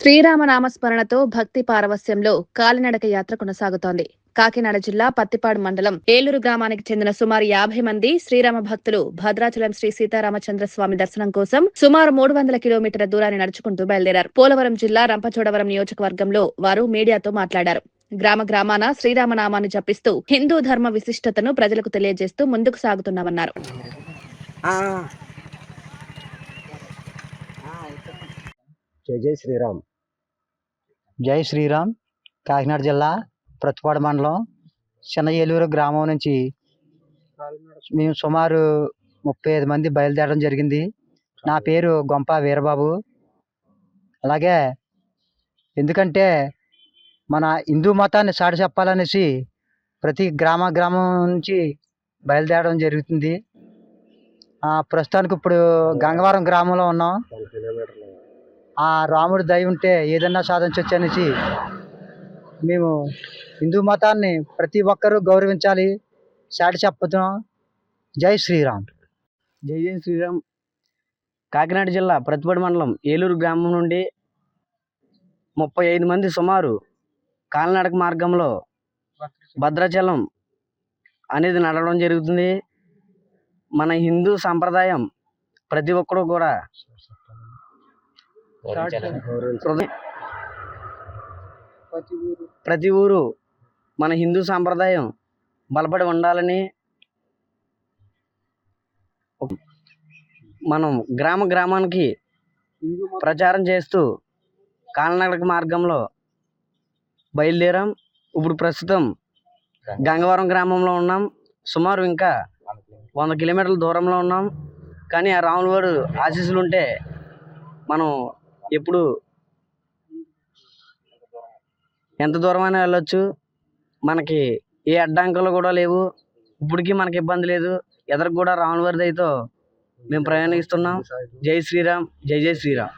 శ్రీరామనామస్మరణతో భక్తి పారవస్యంలో కాలినడక యాత్ర కొనసాగుతోంది. కాకినాడ జిల్లా పత్తిపాడు మండలం ఏలూరు గ్రామానికి చెందిన సుమారు 50 మంది శ్రీరామ భక్తులు భద్రాచలం శ్రీ సీతారామచంద్ర స్వామి దర్శనం కోసం సుమారు 300 కిలోమీటర్ల దూరాన్ని నడుచుకుంటూ బయలుదేరారు. పోలవరం జిల్లా రంపచోడవరం నియోజకవర్గంలో వారు మీడియాతో మాట్లాడారు. గ్రామాన శ్రీరామనామాన్ని జపిస్తూ హిందూ ధర్మ విశిష్టతను ప్రజలకు తెలియజేస్తూ ముందుకు సాగుతున్నామన్నారు. జై శ్రీరామ్. జై శ్రీరామ్. కాకినాడ జిల్లా ప్రతిపాడు మండలం చిన్న ఏలూరు గ్రామం నుంచి మేము సుమారు 35 మంది బయలుదేరడం జరిగింది. నా పేరు గొంప వీరబాబు. అలాగే ఎందుకంటే మన హిందూ మతాన్ని చాటి చెప్పాలనేసి ప్రతి గ్రామం నుంచి బయలుదేరడం జరుగుతుంది. ప్రస్తుతానికి ఇప్పుడు గంగవరం గ్రామంలో ఉన్నాం. ఆ రాముడి దయ ఉంటే ఏదన్నా సాధించవచ్చు అనేసి మేము హిందూ మతాన్ని ప్రతి ఒక్కరూ గౌరవించాలి, చాటి చెప్పుతున్నాం. జై శ్రీరామ్. జై శ్రీరామ్. కాకినాడ జిల్లా ప్రతిపాడు మండలం ఏలూరు గ్రామం నుండి 35 మంది సుమారు కాలినడక మార్గంలో భద్రాచలం అనేది నడవడం జరుగుతుంది. మన హిందూ సంప్రదాయం ప్రతి ఒక్కరు కూడా ప్రతి ఊరు మన హిందూ సాంప్రదాయం బలపడి ఉండాలని మనం గ్రామానికి ప్రచారం చేస్తూ కాలినడక మార్గంలో బయలుదేరాం. ఇప్పుడు ప్రస్తుతం గంగవరం గ్రామంలో ఉన్నాం. సుమారు ఇంకా 100 కిలోమీటర్ల దూరంలో ఉన్నాం. కానీ ఆ రాముల వారు ఆశీస్సులు ఉంటే మనం ఎప్పుడు ఎంత దూరమైనా వెళ్ళొచ్చు. మనకి ఏ అడ్డంకులు కూడా లేవు. ఇప్పటికీ మనకి ఇబ్బంది లేదు. ఎదురు కూడా రాముల వారి దయతో మేము ప్రయాణిస్తున్నాం. జై శ్రీరామ్. జై శ్రీరామ్.